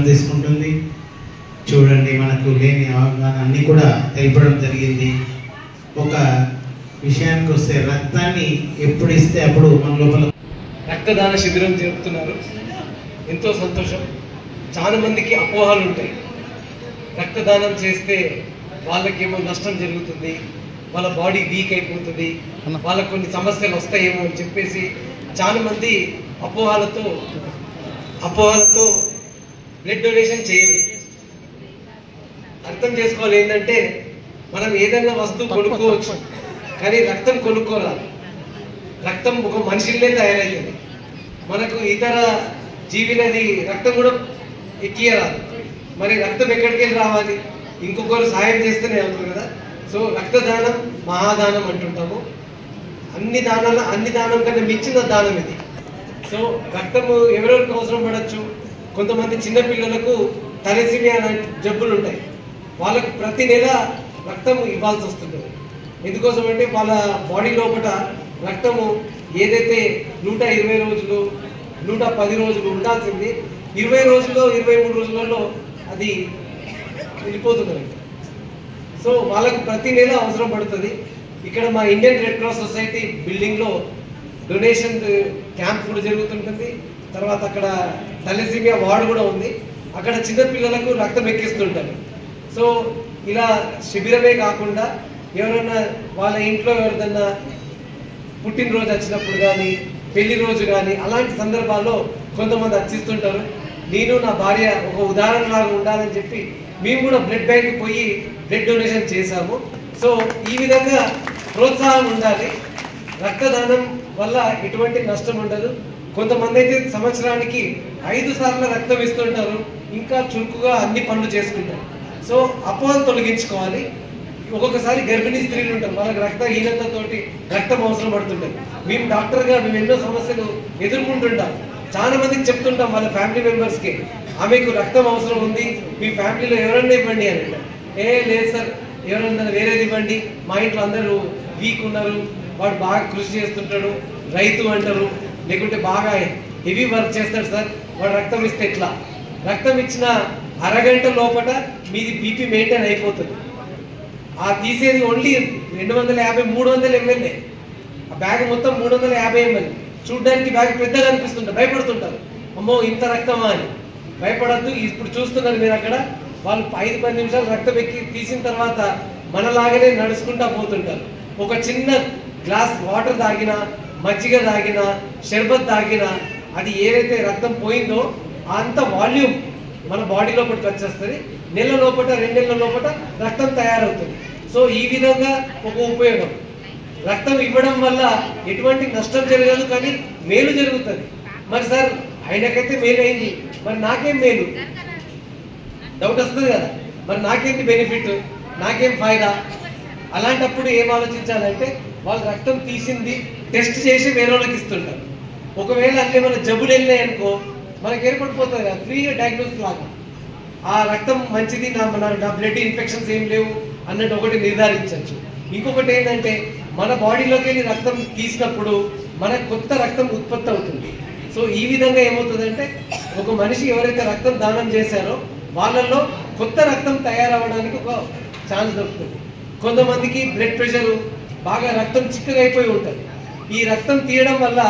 తీసుకుంటుంది. చూడండి, మనకు లేని అవగాహన అన్నీ కూడా తెలపడం జరిగింది. ఒక విషయానికి వస్తే రక్తాన్ని ఎప్పుడు ఇస్తే అప్పుడు మన లోపల రక్తదాన శిబిరం జరుపుతున్నారు. ఎంతో సంతోషం. చాలా మందికి అపోహలు ఉంటాయి. రక్తదానం చేస్తే వాళ్ళకేమో నష్టం జరుగుతుంది, వాళ్ళ బాడీ వీక్ అయిపోతుంది, వాళ్ళకు కొన్ని సమస్యలు వస్తాయేమో అని చెప్పేసి చాలా మంది అపోహలతో బ్లడ్ డొనేషన్ చేయరు. అర్థం చేసుకోవాలి ఏంటంటే, మనం ఏదైనా వస్తువు కొనుక్కోవచ్చు, కానీ రక్తం కొనుక్కోరాదు. రక్తం ఒక మనిషిలే తయారైంది. మనకు ఇతర జీవినది రక్తం కూడా ఎక్కియరాదు. మరి రక్తం ఎక్కడికి వెళ్ళి రావాలి? ఇంకొకరు సాయం చేస్తేనే అవుతుంది కదా. సో రక్తదానం మహాదానం అంటుంటాము. అన్ని దానం కన్నా మించిన దానం ఇది. సో రక్తము ఎవరెవరికి అవసరం పడవచ్చు. కొంతమంది చిన్నపిల్లలకు థాలసీమియా లాంటి జబ్బులు ఉంటాయి. వాళ్ళకు ప్రతి నెల రక్తం ఇవ్వాల్సి వస్తుంది. ఎందుకోసం అంటే వాళ్ళ బాడీ లోపల రక్తము ఏదైతే 120 రోజులు 110 రోజులు ఉండాల్సింది 20 రోజుల్లో 23 రోజులలో అది వెళ్ళిపోతుంది. సో వాళ్ళకు ప్రతి నెల అవసరం పడుతుంది. ఇక్కడ మా ఇండియన్ రెడ్ క్రాస్ సొసైటీ బిల్డింగ్లో డొనేషన్ క్యాంప్ కూడా జరుగుతుంటుంది. తర్వాత అక్కడ థాలసీమియా వార్డు కూడా ఉంది. అక్కడ చిన్నపిల్లలకు రక్తం ఎక్కిస్తుంటారు. సో ఇలా శిబిరమే కాకుండా ఎవరైనా వాళ్ళ ఇంట్లో ఎవరిదన్నా పుట్టినరోజు వచ్చినప్పుడు కానీ పెళ్లి రోజు కానీ అలాంటి సందర్భాల్లో కొంతమంది అర్చిస్తుంటారు. నేను నా భార్య ఒక ఉదాహరణలాగా ఉండాలని చెప్పి మేము కూడా బ్లడ్ బ్యాంక్ పోయి బ్లడ్ డొనేషన్ చేశాము. సో ఈ విధంగా ప్రోత్సాహం ఉండాలి. రక్తదానం వల్ల ఎటువంటి నష్టం ఉండదు. కొంతమంది అయితే సంవత్సరానికి 5 సార్లు రక్తం ఇస్తుంటారు. ఇంకా చురుకుగా అన్ని పనులు చేసుకుంటారు. సో అపోహలు తొలగించుకోవాలి. ఒక్కొక్కసారి గర్భిణీ స్త్రీలు ఉంటారు, వాళ్ళకి రక్తహీనతతోటి రక్తం అవసరం పడుతుంటారు. మేము డాక్టర్గా మేము ఎన్నో సమస్యలు ఎదుర్కొంటుంటాం. చాలా మందికి చెప్తుంటాం వాళ్ళ ఫ్యామిలీ మెంబర్స్కి, ఆమెకు రక్తం అవసరం ఉంది, మీ ఫ్యామిలీలో ఎవరన్నా ఇవ్వండి అని అంటారు. లేదు సార్, ఎవరన్నా వేరేది ఇవ్వండి, మా ఇంట్లో అందరూ వీక్ ఉన్నారు, వాడు బాగా కృషి చేస్తుంటాడు, రైతు అంటారు, లేకుంటే బాగా హెవీ వర్క్ చేస్తాడు సార్, వాడు రక్తం ఇస్తే ఎట్లా? రక్తం ఇచ్చిన అరగంట లోపల మీది బీపీ మెయింటైన్ అయిపోతుంది. ఆ తీసేది ఓన్లీ 250-300 ml. ఆ బ్యాగ్ మొత్తం 350 ml. చూడ్డానికి బ్యాగ్ పెద్దగా అనిపిస్తుంటారు, భయపడుతుంటారు, అమ్మో ఇంత రక్తమా అని. భయపడద్దు. ఇప్పుడు చూస్తున్నారు మీరు అక్కడ, వాళ్ళు 5-10 నిమిషాలు రక్తం ఎక్కి తీసిన తర్వాత మనలాగానే నడుచుకుంటా పోతుంటారు. ఒక చిన్న గ్లాస్ వాటర్ తాగినా, మజ్జిగ తాగినా, షర్బత్ తాగినా అది ఏదైతే రక్తం పోయిందో అంత వాల్యూమ్ మన బాడీ లోపలికి వచ్చేస్తుంది. నెల లోపల 2 నెలల లోపల రక్తం తయారవుతుంది. సో ఈ విధంగా ఒక ఉపయోగం. రక్తం ఇవ్వడం వల్ల ఎటువంటి నష్టం జరగదు, కానీ మేలు జరుగుతుంది. మరి సార్ ఆయనకైతే మేలు అయింది, మరి నాకేం మేలు? డౌట్ వస్తుంది కదా. మరి నాకేంటి బెనిఫిట్, నాకేం ఫాయిదా? అలాంటప్పుడు ఏం ఆలోచించాలంటే, వాళ్ళు రక్తం తీసింది టెస్ట్ చేసి వేరే వాళ్ళకి ఇస్తుంటారు. ఒకవేళ అంటే మన జబ్బులు వెళ్ళినాయి అనుకో, మనకి ఏర్పడిపోతుంది కదా ఫ్రీగా డయాగ్నోసిస్ లాగా. ఆ రక్తం మంచిది, నా బ్లడ్ ఇన్ఫెక్షన్స్ ఏం లేవు అన్నట్టు ఒకటి నిర్ధారించవచ్చు. ఇంకొకటి ఏంటంటే, మన బాడీలోకి వెళ్ళి రక్తం తీసినప్పుడు మన కొత్త రక్తం ఉత్పత్తి అవుతుంది. సో ఈ విధంగా ఏమవుతుందంటే, ఒక మనిషి ఎవరైతే రక్తం దానం చేశారో వాళ్ళల్లో కొత్త రక్తం తయారవడానికి ఒక ఛాన్స్ దొరుకుతుంది. కొంతమందికి బ్లడ్ ప్రెషర్ బాగా రక్తం చిక్కగా అయిపోయి ఉంటుంది. ఈ రక్తం తీయడం వల్ల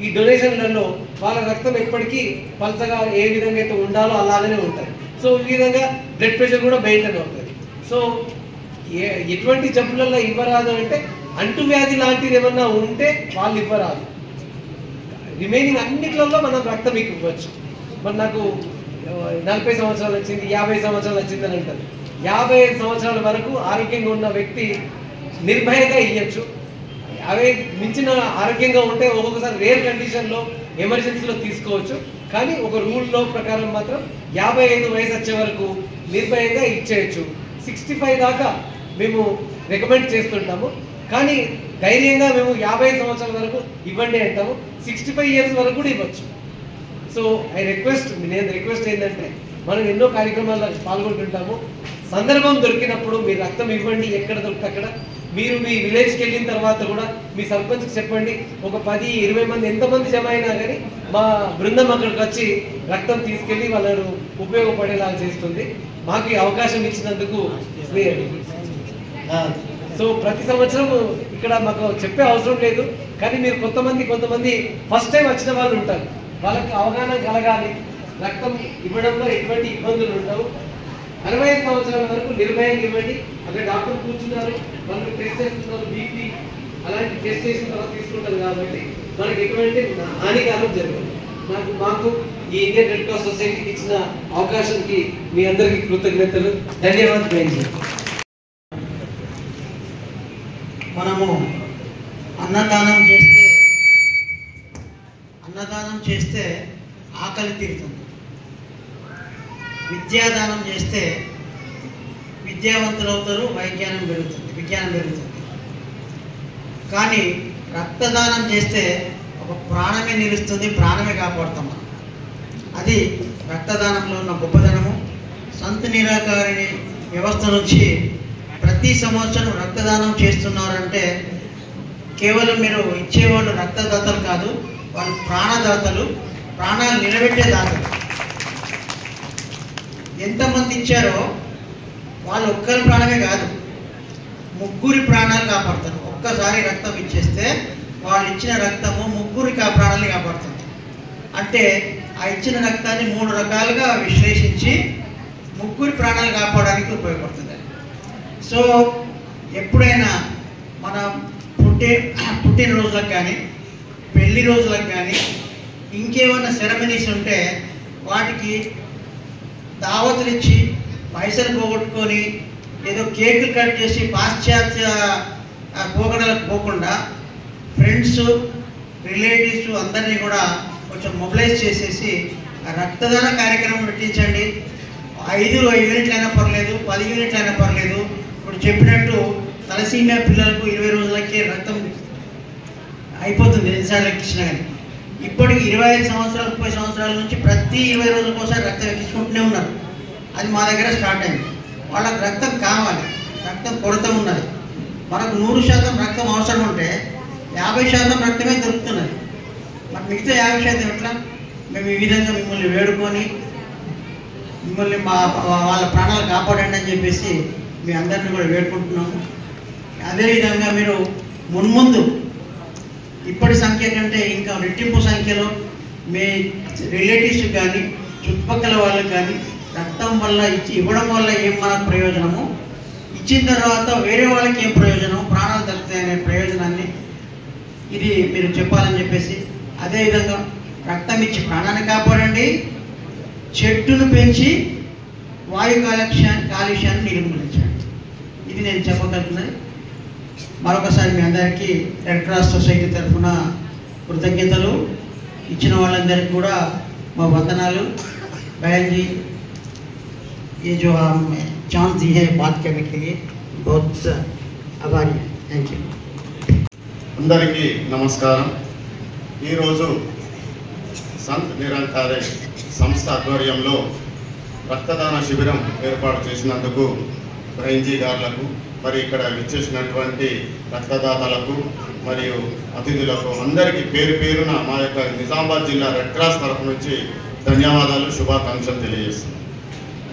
ఈ డొనేషన్లలో వాళ్ళ రక్తం ఎప్పటికీ పలసగా ఏ విధంగా అయితే ఉండాలో అలాగనే ఉంటుంది. సో ఈ విధంగా బ్లడ్ ప్రెషర్ కూడా మెయింటైన్ అవుతుంది. సో ఎటువంటి జబ్బులలో ఇవ్వరాదు అంటే, అంటువ్యాధి లాంటిది ఏమన్నా ఉంటే వాళ్ళు ఇవ్వరాదు. రిమైనింగ్ అన్నిట్లలో మనం రక్తం ఇవ్వచ్చు. మరి నాకు 40 సంవత్సరాలు వచ్చింది, 50 సంవత్సరాలు వచ్చింది అని అంటారు. 55 సంవత్సరాల వరకు ఆరోగ్యంగా ఉన్న వ్యక్తి నిర్భయంగా ఇవ్వచ్చు. అవే మించిన ఆరోగ్యంగా ఉంటే ఒక్కొక్కసారి రేర్ కండిషన్లో ఎమర్జెన్సీలో తీసుకోవచ్చు. కానీ ఒక రూల్లో ప్రకారం మాత్రం 55 వయసు వచ్చే వరకు నిర్భయంగా ఇచ్చేయచ్చు. 65 దాకా మేము రికమెండ్ చేస్తుంటాము. కానీ ధైర్యంగా మేము 50 సంవత్సరాల వరకు ఇవ్వండి అంటాము. 65 years వరకు కూడా ఇవ్వచ్చు. సో నేను రిక్వెస్ట్ ఏంటంటే, మనం ఎన్నో కార్యక్రమాల్లో పాల్గొంటుంటాము. సందర్భం దొరికినప్పుడు మీరు రక్తం ఇవ్వండి, ఎక్కడ దొరికితే అక్కడ. మీరు మీ విలేజ్కి వెళ్ళిన తర్వాత కూడా మీ సర్పంచ్కి చెప్పండి, ఒక 10-20 మంది ఎంతమంది జమ అయినా కానీ మా బృందం అక్కడికి వచ్చి రక్తం తీసుకెళ్ళి వాళ్ళను ఉపయోగపడేలాగా చేస్తుంది. మాకు ఈ అవకాశం ఇచ్చినందుకు సో ప్రతి సంవత్సరం ఇక్కడ మాకు చెప్పే అవసరం లేదు, కానీ మీరు కొంతమంది ఫస్ట్ టైం వచ్చిన వాళ్ళు ఉంటారు, వాళ్ళకి అవగాహన కలగాలి. రక్తం ఇవ్వడంలో ఎటువంటి ఇబ్బందులు ఉండవు. 65 సంవత్సరాల వరకు నిర్భయంగా ఇవ్వండి. అక్కడ డాక్టర్ కూర్చున్నారు, వాళ్ళు టెస్ట్ చేస్తున్నారు, బీపీ అలాంటి టెస్ట్ చేసిన తర్వాత తీసుకుంటారు కాబట్టి మనకి ఎటువంటి హానికారం జరగదు. మాకు ఈ ఇండియన్ రెడ్ క్రాస్ సొసైటీకి ఇచ్చిన అవకాశానికి మీ అందరికీ కృతజ్ఞతలు, ధన్యవాదాలు. మనము అన్నదానం చేస్తే ఆకలి తీరుతుంది. విద్యాదానం చేస్తే విద్యావంతులు అవుతారు, విజ్ఞానం పెరుగుతుంది. కానీ రక్తదానం చేస్తే ఒక ప్రాణమే నిలుస్తుంది, ప్రాణమే కాపాడుతాం మనం. అది రక్తదానంలో ఉన్న గొప్పదనము. సంత నిరాకారిణి వ్యవస్థ నుంచి ప్రతి సంవత్సరం రక్తదానం చేస్తున్నారంటే కేవలం మీరు ఇచ్చేవాళ్ళు రక్తదాతలు కాదు, వాళ్ళు ప్రాణదాతలు, ప్రాణాలు నిలబెట్టే దాతలు. ఎంతమంది ఇచ్చారో వాళ్ళు ఒక్కరి ప్రాణమే కాదు, ముగ్గురి ప్రాణాలు కాపాడుతారు. ఒక్కసారి రక్తం ఇచ్చేస్తే వాళ్ళు ఇచ్చిన రక్తము ముగ్గురికి ఆ ప్రాణాలని కాపాడుతుంది. అంటే ఆ ఇచ్చిన రక్తాన్ని 3 రకాలుగా విశ్లేషించి ముగ్గురి ప్రాణాలు కాపాడడానికి ఉపయోగపడుతుంది. సో ఎప్పుడైనా మన పుట్టినరోజులకు కానీ పెళ్లి రోజులకు కానీ ఇంకేమైనా సెరమనీస్ ఉంటే వాటికి దావతులు ఇచ్చి పైసలు పోగొట్టుకొని ఏదో కేకులు కట్ చేసి పాశ్చాత్య పోగడలకు పోకుండా ఫ్రెండ్స్ రిలేటివ్స్ అందరినీ కూడా కొంచెం మొబిలైజ్ చేసేసి రక్తదాన కార్యక్రమం పెట్టించండి. 5 యూనిట్లు అయినా పర్లేదు, 10 యూనిట్లు అయినా పర్లేదు. ఇప్పుడు చెప్పినట్టు తలసీమియా పిల్లలకు 20 రోజులకే రక్తం అయిపోతుంది ఎన్నిసార్లు ఎక్కించినా కానీ. ఇప్పటికి 25 సంవత్సరాలు 30 సంవత్సరాల నుంచి ప్రతి 20 రోజులకు ఒకసారి రక్తం ఎక్కించుకుంటూనే ఉన్నారు. అది మా దగ్గర స్టార్ట్ అయింది. వాళ్ళకి రక్తం కావాలి, రక్తం కొరత ఉన్నది. మనకు 100% రక్తం అవసరం ఉంటే 50% రక్తమే దొరుకుతున్నది. మరి మిగతా 50% ఎట్లా? మేము ఈ విధంగా మిమ్మల్ని వేడుకొని మిమ్మల్ని వాళ్ళ ప్రాణాలు కాపాడండి అని చెప్పేసి మీ అందరినీ కూడా వేడుకుంటున్నాము. అదేవిధంగా మీరు మున్ముందు ఇప్పటి సంఖ్య కంటే ఇంకా రెట్టింపు సంఖ్యలో మీ రిలేటివ్స్ కానీ చుట్టుపక్కల వాళ్ళకి కానీ రక్తం వల్ల ఇవ్వడం వల్ల ఏం మనకు ప్రయోజనము, ఇచ్చిన తర్వాత వేరే వాళ్ళకి ఏం ప్రయోజనం, ప్రాణాలు దక్కుతాయనే ప్రయోజనాన్ని ఇది మీరు చెప్పాలని చెప్పేసి, అదేవిధంగా రక్తం ఇచ్చి ప్రాణాన్ని కాపాడండి, చెట్టును పెంచి వాయు కాలుష్యాన్ని నిర్మూలించండి. ఇది నేను చెప్పగలుగుతున్నది. మరొకసారి మీ అందరికీ రెడ్ క్రాస్ సొసైటీ తరఫున కృతజ్ఞతలు. ఇచ్చిన వాళ్ళందరికీ కూడా మా వందనాలు. बहन जी, ये जो हमें चांस दी है बात करने के लिए बहुत आभारी है. Thank you. అందరికీ నమస్కారం. ఈరోజు సంత్ నిరంకారే సంస్థ ఆధ్వర్యంలో రక్తదాన శిబిరం ఏర్పాటు చేసినందుకు బ్రైన్జీ గారులకు, మరి ఇక్కడ విచ్చేసినటువంటి రక్తదాతలకు మరియు అతిథులకు అందరికీ పేరు పేరున మా యొక్క నిజామాబాద్ జిల్లా రెడ్ క్రాస్ తరఫు నుంచి ధన్యవాదాలు, శుభాకాంక్షలు తెలియజేస్తున్నాం.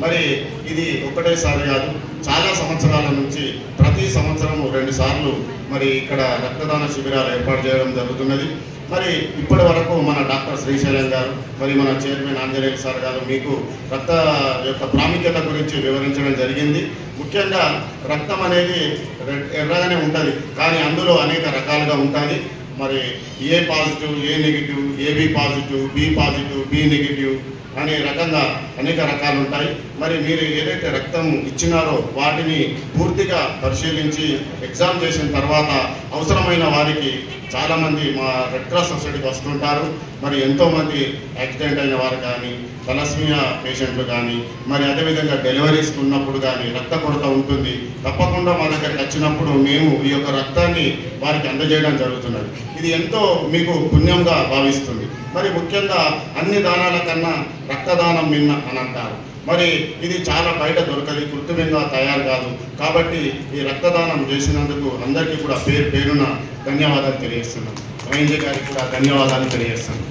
మరి ఇది ఒకటేసారి కాదు, చాలా సంవత్సరాల నుంచి ప్రతి సంవత్సరం 2 సార్లు మరి ఇక్కడ రక్తదాన శిబిరాలు ఏర్పాటు చేయడం జరుగుతున్నది. మరి ఇప్పటి వరకు మన డాక్టర్ శ్రీశైలం గారు, మరి మన చైర్మన్ ఆంజనేయులు సార్ గారు మీకు రక్త యొక్క ప్రాముఖ్యత గురించి వివరించడం జరిగింది. ముఖ్యంగా రక్తం అనేది ఎర్రగానే ఉంటుంది, కానీ అందులో అనేక రకాలుగా ఉంటుంది. మరి A positive, A negative, AB positive, B positive, B negative అనే రకంగా అనేక రకాలు ఉంటాయి. మరి మీరు ఏదైతే రక్తం ఇచ్చినారో వాటిని పూర్తిగా పరిశీలించి ఎగ్జామ్ చేసిన తర్వాత అవసరమైన వారికి చాలామంది మా రెడ్ క్రాస్ సొసైటీకి వస్తుంటారు. మరి ఎంతోమంది యాక్సిడెంట్ అయిన వారు కానీ, తలస్మియా పేషెంట్లు కానీ, మరి అదేవిధంగా డెలివరీస్కి ఉన్నప్పుడు కానీ రక్త కొరత ఉంటుంది. తప్పకుండా మా దగ్గరికి వచ్చినప్పుడు మేము ఈ యొక్క రక్తాన్ని వారికి అందజేయడం జరుగుతున్నది. ఇది ఎంతో మీకు పుణ్యంగా భావిస్తుంది. మరి ముఖ్యంగా అన్ని దానాల కన్నా రక్తదానం మిన్న అని అంటారు. మరి ఇది చాలా బయట దొరకదు, కృత్రిమంగా తయారు కాదు. కాబట్టి ఈ రక్తదానం చేసినందుకు అందరికీ కూడా పేరు పేరున ధన్యవాదాలు తెలియజేస్తున్నాం. వైద్య గారికి కూడా ధన్యవాదాలు తెలియజేస్తున్నాం.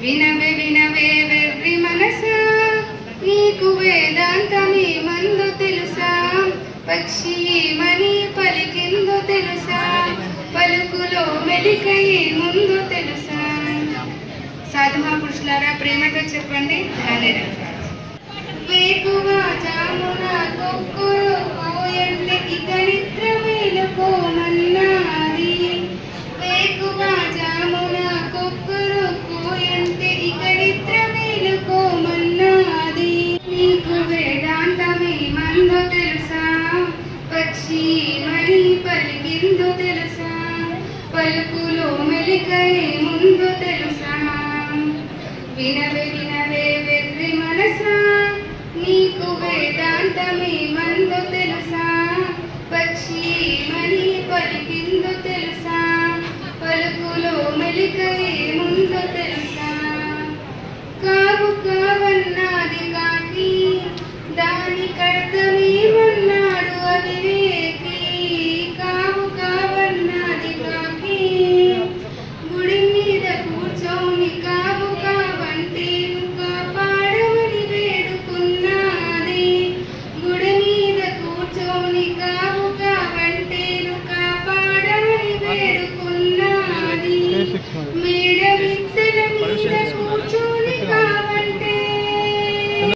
వినవే వినవే వెర్రి మనసా, నీకు వేదాంతమే మందు తెలుసా? పక్షి మని పలికిందో తెలుసా? పలుకులో మెలికయే ముందు తెలుసా? సాధు మహాపురుషులారా, ప్రేమతో చెప్పండి. వేకువా జామున కొక్కురు కోయంటే ఇక నిద్ర మేలుకోమన్నది. వేకువా జామున కొక్కురు కోయంటే ఇక నిద్ర మేలుకోమన్నది. నీకు వేదాంతమే మందో తెలుసా? పక్షి మణి పలికిందో తెలుసా? పలుకులో మెలికయే ముందు తెలుసా? వినవే వినవే వెర్రి మనసా, నీకు వేదాంతమే మందు తెలుసా? పక్షి మణి పలికిందో తెలుసా? పలుకులో మెలికయే ముందు తెలుసా? కావు కావన్నది కాకి, దానికర్థమేమన్నాడు అవివేకి. కావు కావన్నది కాకి, గుడి మీద కూర్చోని